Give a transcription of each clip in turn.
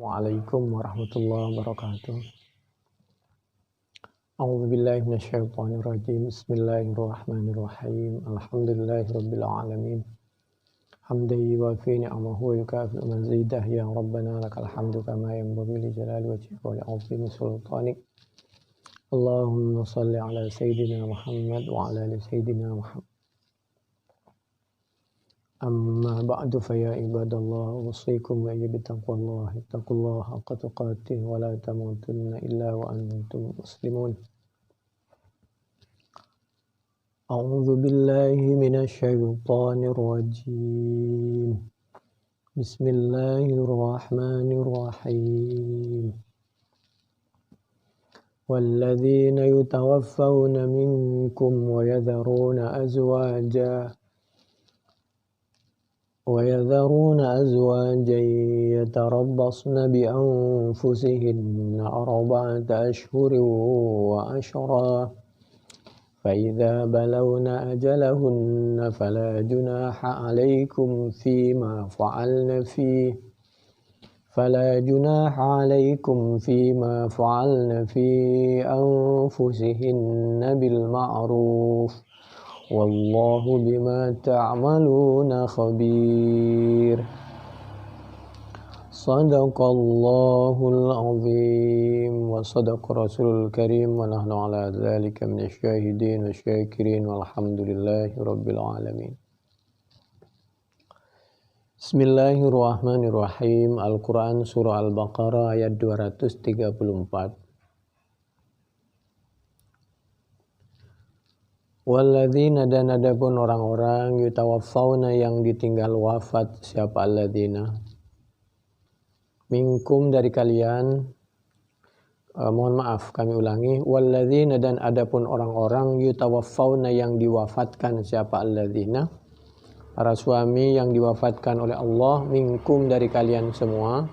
Assalamualaikum warahmatullahi wabarakatuh. A'udzu billahi minasyaitonir rajim. Bismillahirrahmanirrahim. Alhamdulillahirabbil alamin. Hamdan yuwafi ni'amahu wa yukafi mazidah ya rabbana lakal hamdu kama yanbaghi li jalali wajhika wa li 'azimi sultanik. Allahumma shalli ala sayyidina Muhammad wa ala ali sayyidina Muhammad. Amma ba'du fa ya ibadallah usikum wa bittaqwallahi taqullaha haqqa tuqatih wa la tamutunna illa wa antum muslimun. A'udzu billahi minasy syaithanir rajim. Bismillahirrahmanirrahim. والذين يتوفون منكم ويذرون أزواجا يتربصن بأنفسهن 4 أشهر وعشرا فإذا بلغن أجلهن فلا جناح عليكم فيما فعلن في أنفسهن بالمعروف والله بما تعملون خبير. Sadaqallahul azim wa sadaqa rasulul karim wa nahnu ala dzalika minasyahidin wasyakirin walhamdulillahi rabbil alamin. Bismillahirrahmanirrahim. Al-Quran Surah Al-Baqarah ayat 234. Walladzina, dan adapun orang-orang yutawaffawna yang ditinggal wafat, siapa alladzina minkum dari kalian, mohon maaf kami ulangi, walladzina, dan adapun orang-orang yutawaffawna yang diwafatkan, siapa alladzina para suami yang diwafatkan oleh Allah, minkum dari kalian semua,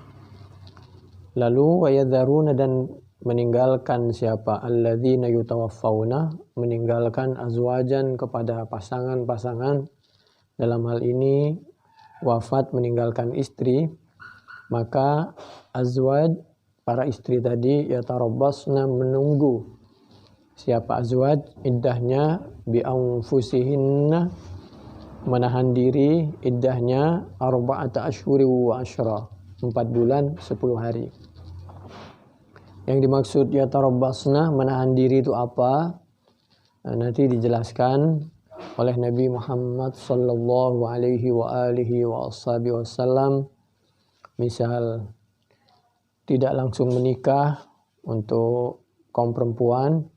lalu wayadharuna, dan meninggalkan siapa alladzina yutawaffawna, meninggalkan azwajan kepada pasangan-pasangan, dalam hal ini wafat meninggalkan istri, maka azwaj para istri tadi yatarabbasna menunggu siapa azwaj iddahnya bi anfusihinna, menahan diri iddahnya 4 ashhuri wa 10, 4 bulan 10 hari. Yang dimaksud yatarabbasna, menahan diri itu apa? Nanti dijelaskan oleh Nabi Muhammad sallallahu alaihi wa alihi wasallam. Misal tidak langsung menikah untuk kaum perempuan,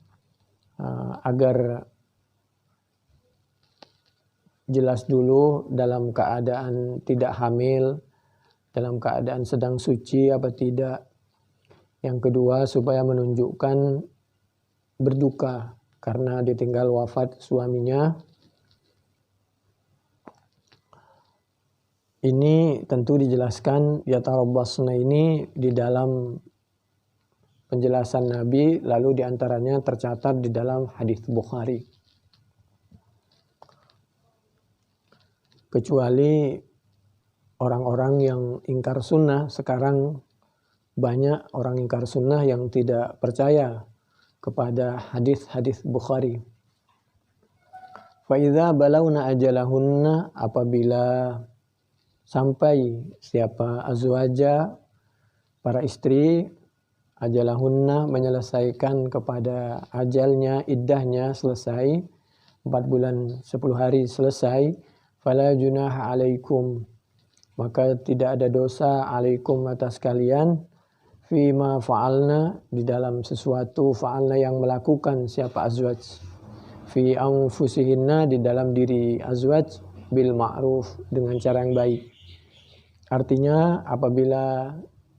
agar jelas dulu dalam keadaan tidak hamil, dalam keadaan sedang suci apa tidak. Yang kedua, supaya menunjukkan berduka karena ditinggal wafat suaminya. Ini tentu dijelaskan yatarabbasna ini di dalam penjelasan Nabi, lalu diantaranya tercatat di dalam hadis Bukhari. Kecuali orang-orang yang ingkar sunnah. Sekarang banyak orang ingkar sunnah yang tidak percaya kepada hadis-hadis Bukhari. Fa idza balawna ajalahunna, apabila sampai siapa azwaja para istri, ajalahunna menyelesaikan kepada ajalnya, iddahnya selesai, 4 bulan 10 hari selesai, fala junaha alaikum, maka tidak ada dosa alaikum atas kalian, fima fa'alna, di dalam sesuatu fa'alna yang melakukan siapa azwaj, fi anfusihinna, di dalam diri azwaj, bil ma'ruf, dengan cara yang baik. Artinya apabila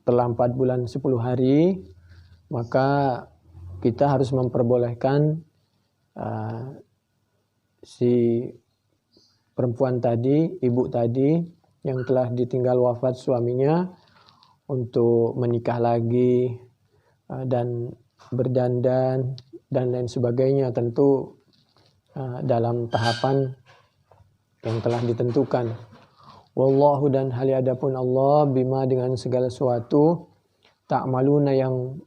telah 4 bulan 10 hari, maka kita harus memperbolehkan si perempuan tadi, ibu tadi yang telah ditinggal wafat suaminya, untuk menikah lagi dan berdandan dan lain sebagainya, tentu dalam tahapan yang telah ditentukan. Wallahu, dan hal adapun Allah, bima, dengan segala sesuatu, ta'maluna yang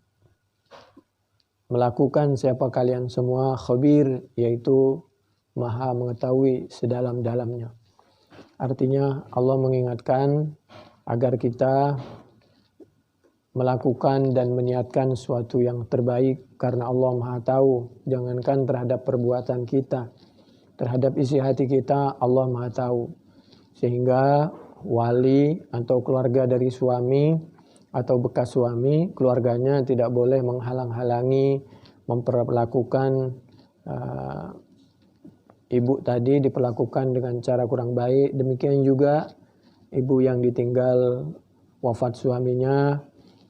melakukan siapa kalian semua, khabir yaitu maha mengetahui sedalam-dalamnya. Artinya Allah mengingatkan agar kita melakukan dan meniatkan sesuatu yang terbaik karena Allah Maha tahu. Jangankan terhadap perbuatan kita, terhadap isi hati kita Allah Maha tahu. Sehingga wali atau keluarga dari suami atau bekas suami, keluarganya tidak boleh menghalang-halangi, memperlakukan ibu tadi diperlakukan dengan cara kurang baik. Demikian juga ibu yang ditinggal wafat suaminya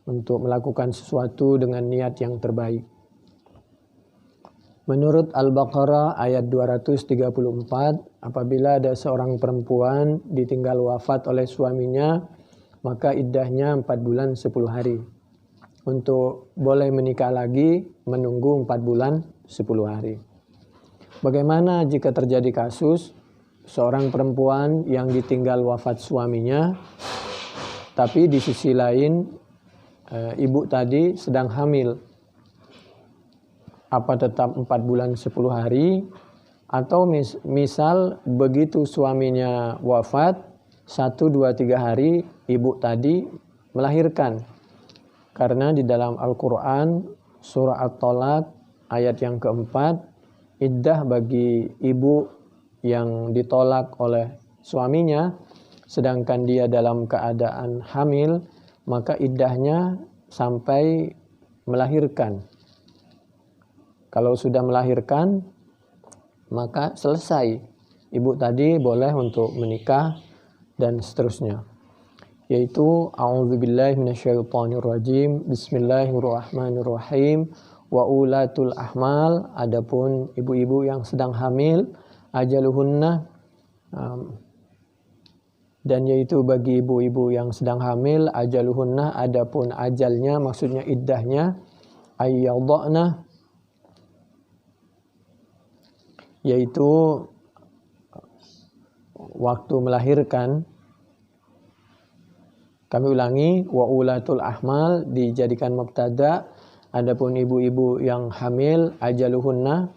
untuk melakukan sesuatu dengan niat yang terbaik. Menurut Al-Baqarah ayat 234, apabila ada seorang perempuan ditinggal wafat oleh suaminya, maka iddahnya 4 bulan 10 hari. Untuk boleh menikah lagi, menunggu 4 bulan 10 hari. Bagaimana jika terjadi kasus seorang perempuan yang ditinggal wafat suaminya, tapi di sisi lain ibu tadi sedang hamil? Apa tetap 4 bulan 10 hari? Atau misal begitu suaminya wafat, 1, 2, 3 hari ibu tadi melahirkan. Karena di dalam Al-Quran surah At-Tolaq ayat yang keempat, iddah bagi ibu yang ditolak oleh suaminya sedangkan dia dalam keadaan hamil, maka iddahnya sampai melahirkan. Kalau sudah melahirkan, maka selesai. Ibu tadi boleh untuk menikah dan seterusnya. Yaitu a'udzubillahi minasyaitonirrajim. Bismillahirrahmanirrahim. Wa ulatul ahmal, adapun ibu-ibu yang sedang hamil, ajaluhunna, dan yaitu bagi ibu-ibu yang sedang hamil, ajaluhunna, adapun ajalnya maksudnya iddahnya, ayyadhna, yaitu waktu melahirkan. Kami ulangi, wa ulatul ahmal dijadikan mubtada, adapun ibu-ibu yang hamil, ajaluhunna,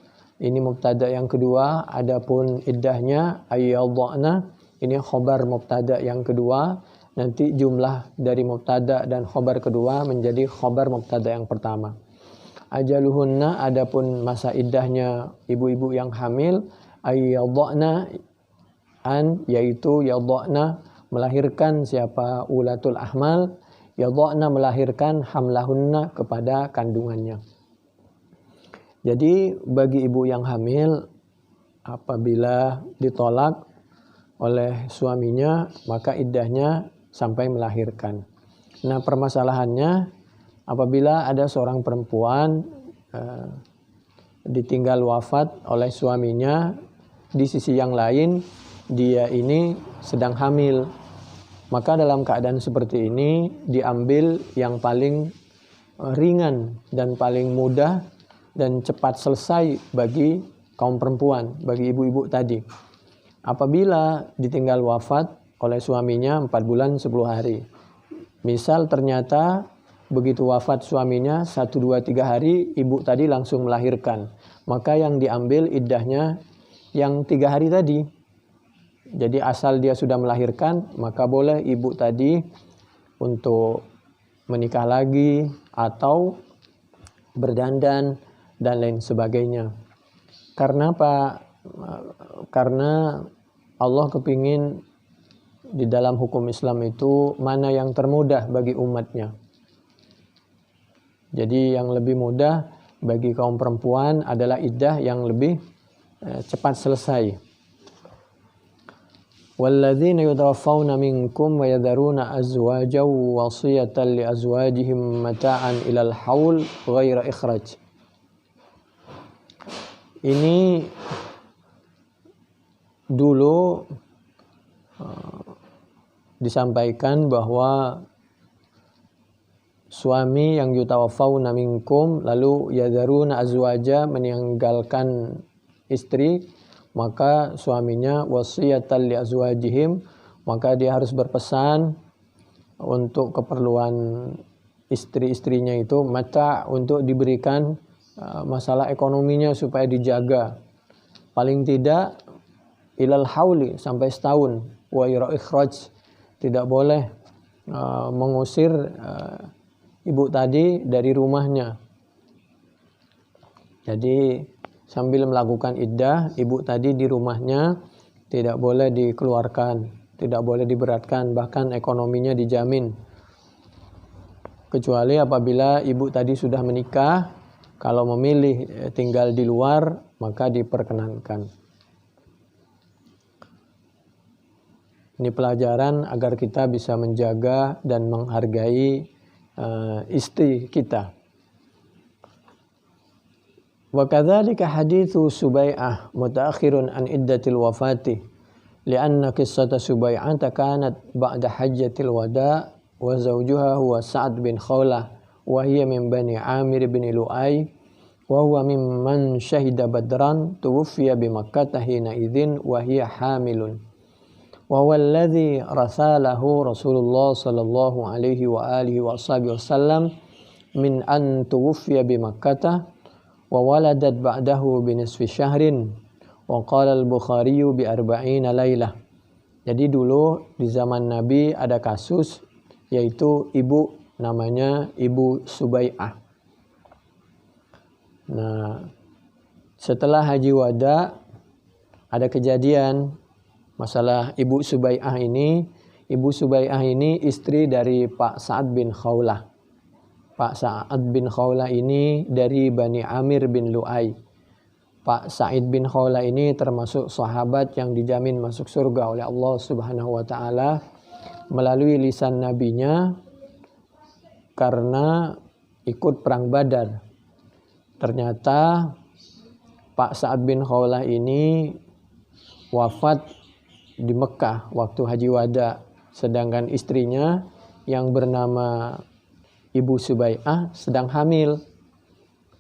ini mubtada yang kedua, adapun iddahnya ayyadhna, ini khobar mubtada yang kedua. Nanti jumlah dari mubtada dan khobar kedua menjadi khobar mubtada yang pertama. Ajaluhunna, adapun masa iddahnya ibu-ibu yang hamil, ayyadhna, yaitu yadhna, melahirkan siapa ulatul ahmal, yadhna melahirkan hamlahunna, kepada kandungannya. Jadi bagi ibu yang hamil, apabila ditolak oleh suaminya, maka iddahnya sampai melahirkan. Nah, permasalahannya apabila ada seorang perempuan ditinggal wafat oleh suaminya, di sisi yang lain dia ini sedang hamil, maka dalam keadaan seperti ini diambil yang paling ringan dan paling mudah dan cepat selesai bagi kaum perempuan, bagi ibu-ibu tadi. Apabila ditinggal wafat oleh suaminya 4 bulan 10 hari. Misal ternyata begitu wafat suaminya 1, 2, 3 hari ibu tadi langsung melahirkan. Maka yang diambil iddahnya yang 3 hari tadi. Jadi asal dia sudah melahirkan, maka boleh ibu tadi untuk menikah lagi atau berdandan dan lain sebagainya. Karena apa? Karena Allah kepingin di dalam hukum Islam itu mana yang termudah bagi umatnya. Jadi yang lebih mudah bagi kaum perempuan adalah iddah yang lebih cepat selesai. Walladzina yutawaffawna minkum wa yadharuna azwajan wasiyatan li azwajihim mata'an ilal haul ghaira ikhraj. Ini dulu disampaikan bahwa suami yang yutawaffawna minkum lalu yadharuna azwaja, meninggalkan istri, maka suaminya wasiyatan li azwajihim, maka dia harus berpesan untuk keperluan istri-istrinya itu mata untuk diberikan masalah ekonominya supaya dijaga. Paling tidak ilal hauli sampai setahun. Wa ikhraj, tidak boleh mengusir ibu tadi dari rumahnya. Jadi sambil melakukan iddah, ibu tadi di rumahnya tidak boleh dikeluarkan, tidak boleh diberatkan, bahkan ekonominya dijamin. Kecuali apabila ibu tadi sudah menikah, kalau memilih tinggal di luar, maka diperkenankan. Ini pelajaran agar kita bisa menjaga dan menghargai istri kita. Wa kadzalika haditsu Subai'ah mutaakhirun an iddatil wafati li'anna qissata Subai'ah kanat ba'da hajjatil wada' wa zawjuha huwa Sa'ad bin Khawlah wa hiya min bani Amir bin Lu'ay wa huwa mimman syahida Badran tuwfiya bi Makkah hina idzin wa hiya hamilun wa huwa alladhi rasalahu Rasulullah sallallahu alaihi wa alihi wasallam min an tuwfiya bi Makkah wa waladat ba'dahu bi nisfi syahrin wa qala al-Bukhari bi 40 lailah. Jadi dulu di zaman Nabi ada kasus yaitu ibu namanya Ibu Subai'ah. Nah, setelah haji wada ada kejadian masalah Ibu Subai'ah ini. Ibu Subai'ah ini istri dari Pak Sa'ad bin Khawlah. Pak Sa'ad bin Khawlah ini dari Bani Amir bin Lu'ay. Pak Sa'id bin Khawlah ini termasuk sahabat yang dijamin masuk surga oleh Allah Subhanahu wa taala melalui lisan nabinya karena ikut perang Badar. Ternyata Pak Sa'ad bin Khawlah ini wafat di Mekah waktu haji wada, sedangkan istrinya yang bernama Ibu Subai'ah sedang hamil.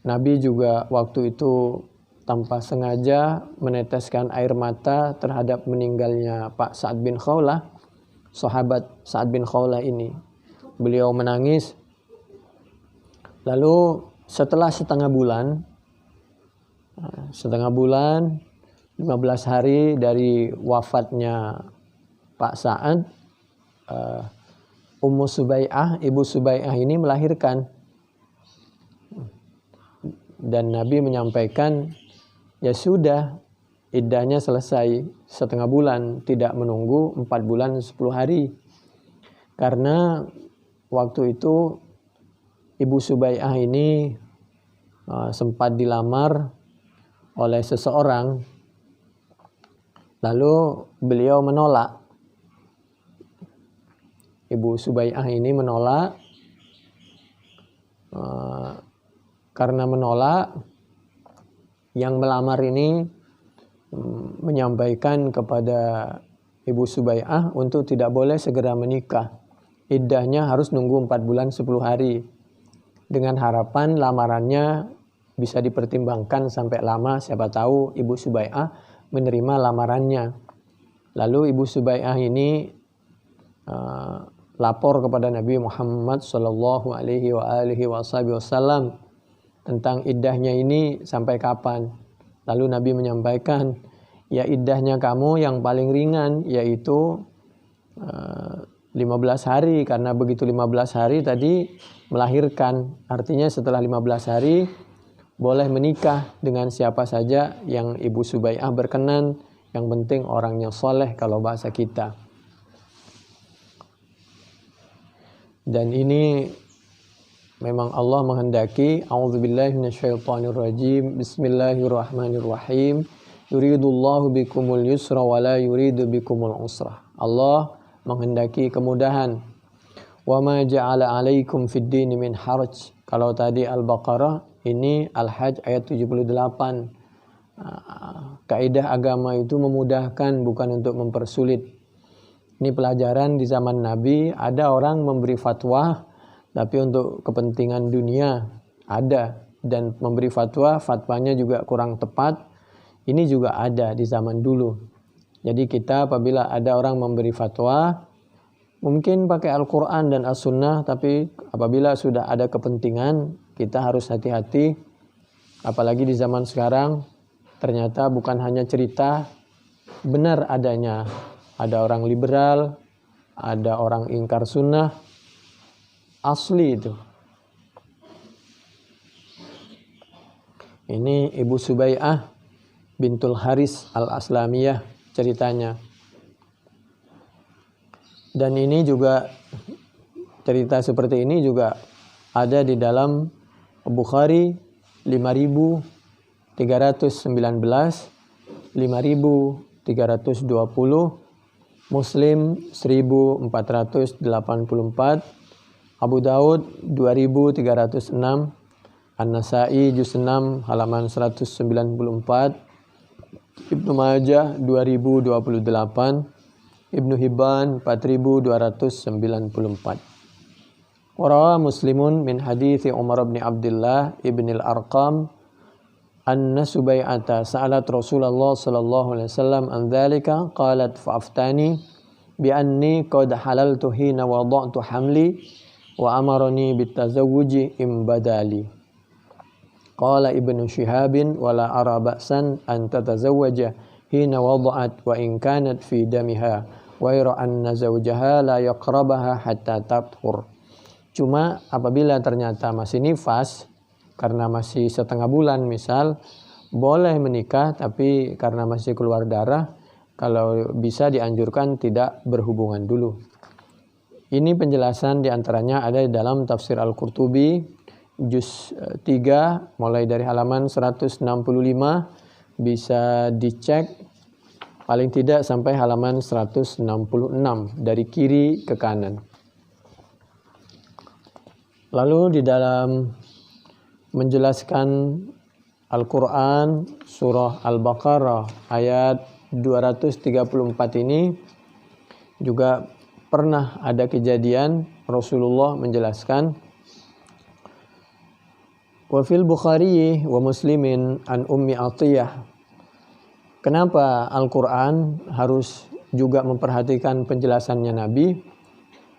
Nabi juga waktu itu tanpa sengaja meneteskan air mata terhadap meninggalnya Pak Sa'ad bin Khawlah, sahabat Sa'ad bin Khawlah ini. Beliau menangis. Lalu setelah setengah bulan 15 hari dari wafatnya Pak Sa'ad, Ummu Subai'ah, Ibu Subai'ah ini melahirkan. Dan Nabi menyampaikan, ya sudah, iddahnya selesai setengah bulan, tidak menunggu 4 bulan 10 hari. Karena waktu itu Ibu Subai'ah ini sempat dilamar oleh seseorang. Lalu beliau menolak. Ibu Subai'ah ini menolak. Karena menolak, yang melamar ini menyampaikan kepada Ibu Subai'ah untuk tidak boleh segera menikah. Iddahnya harus nunggu 4 bulan 10 hari. Dengan harapan lamarannya bisa dipertimbangkan sampai lama, siapa tahu Ibu Subai'ah menerima lamarannya. Lalu Ibu Subai'ah ini lapor kepada Nabi Muhammad sallallahu alaihi wasallam tentang iddahnya ini sampai kapan. Lalu Nabi menyampaikan, ya iddahnya kamu yang paling ringan yaitu 15 hari, karena begitu 15 hari tadi melahirkan. Artinya setelah 15 hari boleh menikah dengan siapa saja yang Ibu Subai'ah berkenan. Yang penting orangnya soleh kalau bahasa kita. Dan ini memang Allah menghendaki. A'udzubillahi minasyaitonirrajim. Bismillahirrahmanirrahim. Yuridullahu bikumul yusra wa la yuridu bikumul usra. Allah menghendaki kemudahan. Wa ma ja'ala 'alaikum fid dini min haraj. Kalau tadi Al-Baqarah, ini Al-Hajj ayat 78. Kaidah agama itu memudahkan, bukan untuk mempersulit. Ini pelajaran di zaman Nabi. Ada orang memberi fatwa tapi untuk kepentingan dunia ada, dan memberi fatwanya juga kurang tepat. Ini juga ada di zaman dulu. Jadi kita apabila ada orang memberi fatwa Mungkin pakai Al-Quran dan As-Sunnah, tapi apabila sudah ada kepentingan, kita harus hati-hati. Apalagi di zaman sekarang, ternyata bukan hanya cerita, benar adanya. Ada orang liberal, ada orang ingkar sunnah, asli itu. Ini Ibu Subai'ah bintul Haris al-Aslamiyah ceritanya. Dan ini juga, cerita seperti ini juga ada di dalam Bukhari 5319, 5320, Muslim 1484, Abu Daud 2306, An-Nasai juz 6 halaman 194, Ibnu Majah 2028, Ibnu Hibban 4294. Warawa Muslimun min hadithi Umar bin Abdullah ibn al-Arqam anna Subai'ata sa'alat Rasulullah sallallahu alaihi wasallam an dzalika qalat fa'aftani bi anni qad halaltu hina wada'tu hamli wa amarani bitazawwuji im badali. Qala Ibnu Shihabin wala ara ba'san an tatazawwaja hina wada'at wa in kanat fi damiha wa yara anna zawjaha la yaqrabaha hatta tathur. Cuma apabila ternyata masih nifas, karena masih setengah bulan misal, boleh menikah, tapi karena masih keluar darah, kalau bisa dianjurkan tidak berhubungan dulu. Ini penjelasan diantaranya ada di dalam tafsir Al-Qurtubi juz 3 mulai dari halaman 165, bisa dicek paling tidak sampai halaman 166 dari kiri ke kanan. Lalu di dalam menjelaskan Al-Quran surah Al-Baqarah ayat 234 ini juga pernah ada kejadian Rasulullah menjelaskan, wa fil Bukhari wa Muslimin an Ummi Atiyah. Kenapa Al-Quran harus juga memperhatikan penjelasannya Nabi?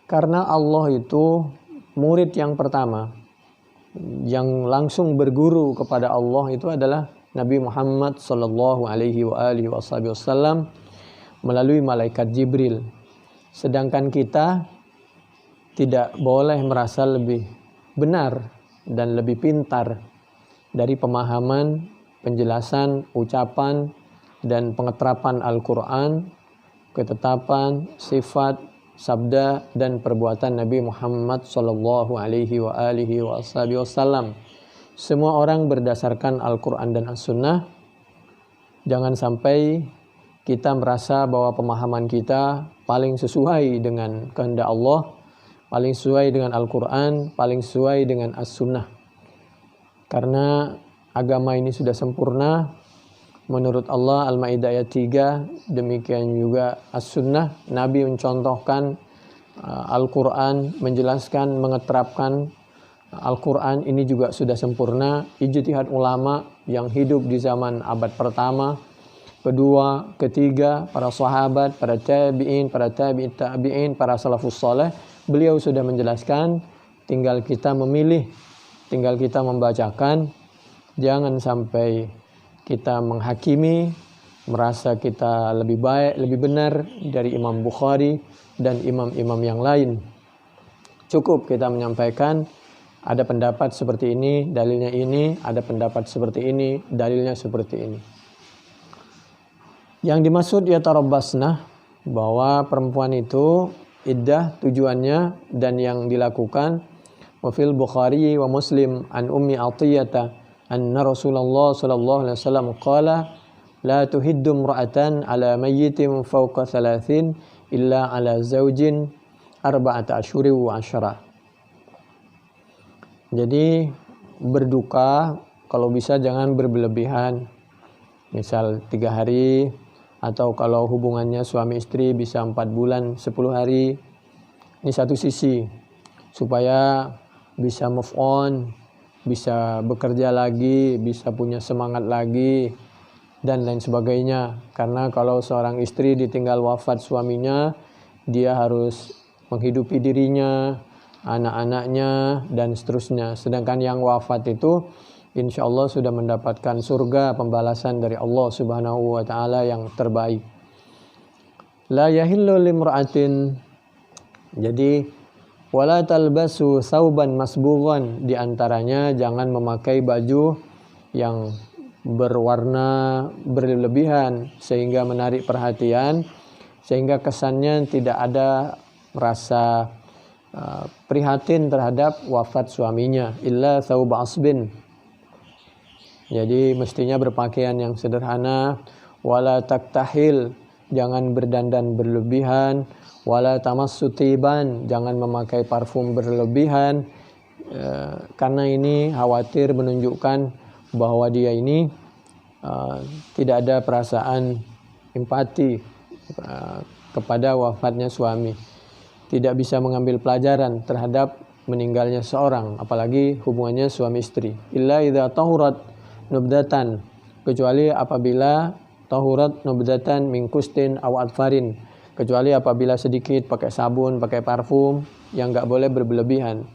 Karena Allah itu murid yang pertama yang langsung berguru kepada Allah itu adalah Nabi Muhammad sallallahu alaihi wasallam melalui malaikat Jibril. Sedangkan kita tidak boleh merasa lebih benar dan lebih pintar dari pemahaman, penjelasan, ucapan, dan pengeterapan Al-Quran, ketetapan, sifat, sabda, dan perbuatan Nabi Muhammad sallallahu alaihi wasallam. Semua orang berdasarkan Al-Quran dan As-Sunnah. Jangan sampai kita merasa bahwa pemahaman kita paling sesuai dengan kehendak Allah, paling sesuai dengan Al-Quran, paling sesuai dengan As-Sunnah. Karena agama ini sudah sempurna menurut Allah. Al-Maidah ayat 3, demikian juga As-Sunnah. Nabi mencontohkan Al-Quran, menjelaskan, mengeterapkan Al-Quran ini juga sudah sempurna. Ijtihad ulama yang hidup di zaman abad pertama, kedua, ketiga, para sahabat, para tabi'in, para tabi'in, para salafus saleh, beliau sudah menjelaskan. Tinggal kita memilih, tinggal kita membacakan. Jangan sampai kita menghakimi, merasa kita lebih baik, lebih benar dari Imam Bukhari dan imam-imam yang lain. Cukup kita menyampaikan, ada pendapat seperti ini, dalilnya ini, ada pendapat seperti ini, dalilnya seperti ini. Yang dimaksud ya tarabbasna, bahwa perempuan itu iddah tujuannya dan yang dilakukan. Wa fil Bukhari wa Muslim an Ummi Atiyata anna Rasulullah sallallahu alaihi wasallam qala la tuhiddu imra'atan ala mayyitin fawqa 30 illa ala zawjin arba'ata asyuri wa asyara. Jadi berduka kalau bisa jangan berlebihan. Misal 3 hari, atau kalau hubungannya suami istri bisa 4 bulan 10 hari. Ini satu sisi supaya bisa move on, bisa bekerja lagi, bisa punya semangat lagi, dan lain sebagainya. Karena kalau seorang istri ditinggal wafat suaminya, dia harus menghidupi dirinya, anak-anaknya, dan seterusnya. Sedangkan yang wafat itu insya Allah sudah mendapatkan surga, pembalasan dari Allah Subhanahu wa Ta'ala yang terbaik. La yahillu limra'atin, jadi wala talbasu sauban masbughan, di antaranya jangan memakai baju yang berwarna berlebihan sehingga menarik perhatian, sehingga kesannya tidak ada rasa prihatin terhadap wafat suaminya. Illa thawb asbin, jadi mestinya berpakaian yang sederhana. Wala taktahil, jangan berdandan berlebihan. Wala tamassutiban, jangan memakai parfum berlebihan, karena ini khawatir menunjukkan bahwa dia ini tidak ada perasaan empati kepada wafatnya suami, tidak bisa mengambil pelajaran terhadap meninggalnya seorang, apalagi hubungannya suami istri. Illa idza tahurat nubdatan, kecuali apabila tahurat nubdatan min kustin aw adfarin, kecuali apabila sedikit pakai sabun, pakai parfum, yang enggak boleh berlebihan.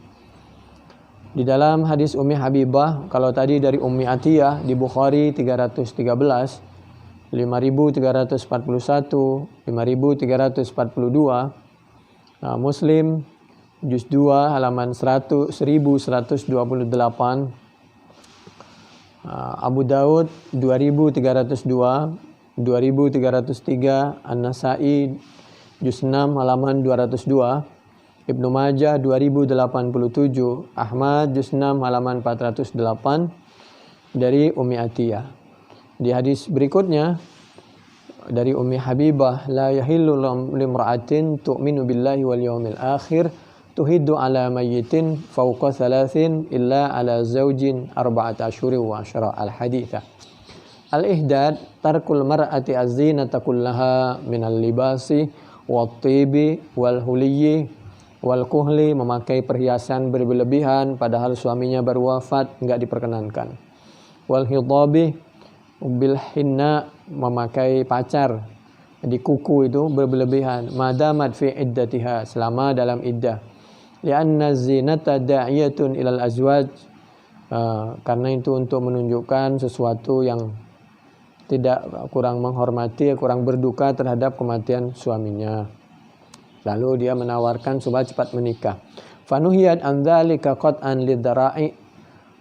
Di dalam hadis Ummi Habibah, kalau tadi dari Ummi Atiyah di Bukhari 313, 5341, 5342, Muslim juz 2 halaman 1128, Abu Daud 2302, 2303, An-Nasai juz 6 halaman 202, Ibnu Majah 2087, Ahmad juz 6 halaman 408 dari Ummi Atiyah. Di hadis berikutnya dari Ummi Habibah, la yahillu limra'atin tu'minu billahi wal yawmil akhir tuhiddu ala mayyitin fawqa thalathin illa ala zawjin arba'ata asyhurin wa asyara. Al-haditsah. Al-ihdad tarkul mar'ati az-zinata kullaha minal libasi wat-tibi wal huliyyi wal kuhli, memakai perhiasan berlebihan padahal suaminya baru wafat, enggak diperkenankan. Wal hidabi bil hinna, memakai pacar di kuku itu berlebihan, madamat fi iddatiha, selama dalam iddah. Lianna zinata da'iyatun ilal azwaj, karena itu untuk menunjukkan sesuatu yang tidak kurang menghormati, kurang berduka terhadap kematian suaminya. Lalu dia menawarkan supaya cepat menikah. Fanuhiyat an dzalika qat'an lidzara'i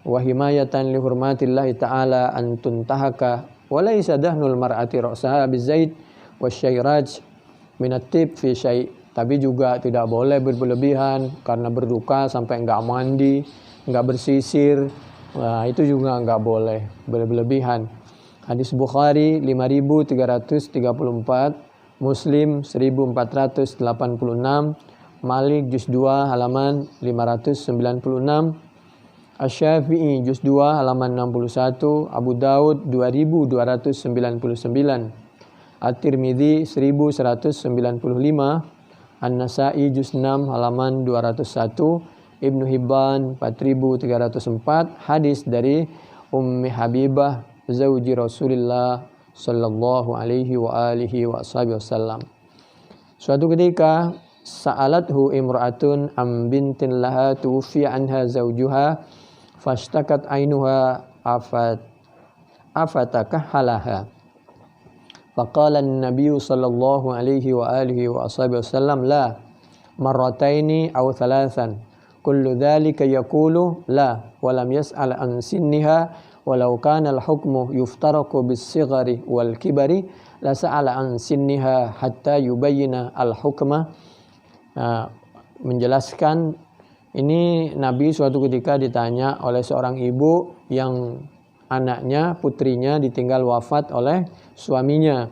wa himayatan li hurmatillahi ta'ala an tuntahaka wa laysa dahnul mar'ati ra'saha bizait wasyairaj min at-tib fi syai'. Tapi juga tidak boleh berlebihan karena berduka sampai enggak mandi, enggak bersisir. Nah, itu juga enggak boleh berlebihan. Hadis Bukhari 5334, Muslim 1486, Malik juz 2 halaman 596, Asy-Syafi'i juz 2 halaman 61, Abu Daud 2299, At-Tirmidzi 1195, An-Nasai juz 6 halaman 201, Ibnu Hibban 4304, hadis dari Ummi Habibah zauji Rasulullah sallallahu alaihi wa alihi wa wasallam. Suatu ketika sa'alathu imra'atun am bintin laha tuwfiya anha zawjuha fashtakat ainuha afatakahalaha. Faqala an-nabiy sallallahu alaihi wa alihi wa wasallam la marrataini aw thalathan kullu dhalika yaqulu la wa lam yas'al an sinniha walau kana al-hukmu yuftaraku bis-sighari wal-kibari la sa'ala an sinniha hatta yubayyina al-hukma. Menjelaskan ini, Nabi suatu ketika ditanya oleh seorang ibu yang anaknya, putrinya ditinggal wafat oleh suaminya.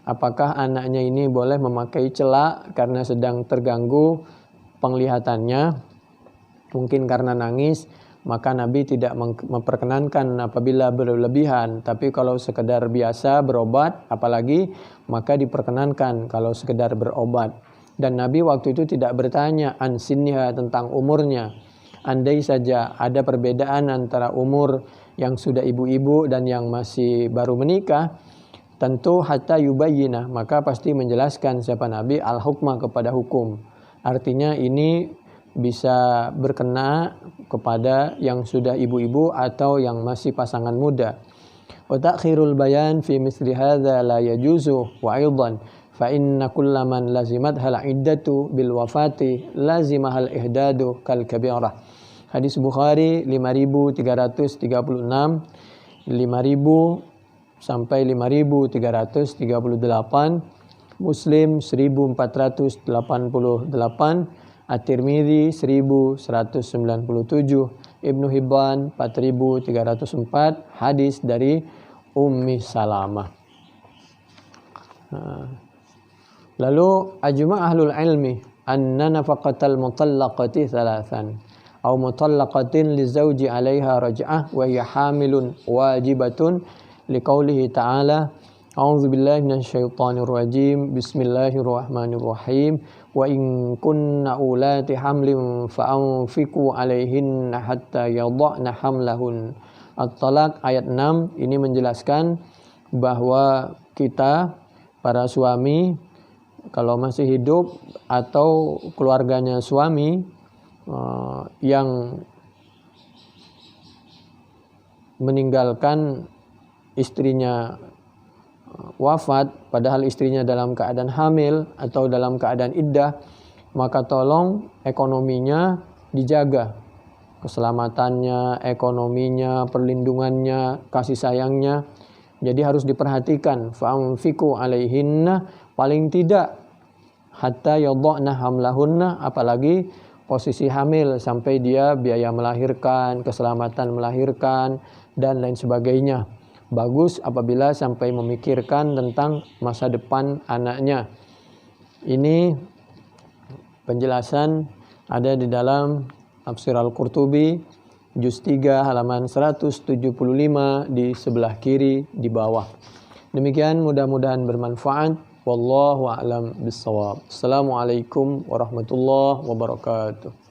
Apakah anaknya ini boleh memakai celak karena sedang terganggu penglihatannya, mungkin karena nangis? Maka Nabi tidak memperkenankan apabila berlebihan, tapi kalau sekedar biasa berobat apalagi maka diperkenankan kalau sekedar berobat. Dan Nabi waktu itu tidak bertanya an sinniha, tentang umurnya. Andai saja ada perbedaan antara umur yang sudah ibu-ibu dan yang masih baru menikah, tentu hatta yubayyina, maka pasti menjelaskan siapa Nabi al-hukmah kepada hukum. Artinya ini bisa berkena kepada yang sudah ibu-ibu atau yang masih pasangan muda. Wa ta'khirul bayan fi misli hadza la yajuzu wa aidan fa inna kullaman lazimat hal iddatu bil wafati lazimahal ihdadu kal kabirah. Hadis Bukhari 5336, 5000 sampai 5338, Muslim 1488, At-Tirmidzi 1197, Ibnu Hibban 4304, hadis dari Ummi Salamah. Lalu ajma' ahlul ilmi anna nafaqatal mutallaqati thalathan aw mutallaqatin lizawji 'alaiha raj'ah wa hiya hamilun wajibatun liqaulihi ta'ala a'udzu billahi minasyaitonir rajim bismillahirrahmanirrahim wa in kunna ulati hamlin fa anfiqu 'alaihinna hatta yadh'na hamlahun. At-Talaq ayat 6 ini menjelaskan bahwa kita para suami kalau masih hidup atau keluarganya suami yang meninggalkan istrinya wafat padahal istrinya dalam keadaan hamil atau dalam keadaan iddah, maka tolong ekonominya dijaga, keselamatannya, ekonominya, perlindungannya, kasih sayangnya. Jadi harus diperhatikan. Fa'anfiku alaihinna, paling tidak hatta yadh'na hamlahunna, apalagi posisi hamil sampai dia biaya melahirkan, keselamatan melahirkan dan lain sebagainya. Bagus apabila sampai memikirkan tentang masa depan anaknya. Ini penjelasan ada di dalam Tafsir Al-Qurtubi juz 3 halaman 175 di sebelah kiri di bawah. Demikian, mudah-mudahan bermanfaat. Wallahu a'lam bissawab. Assalamualaikum warahmatullahi wabarakatuh.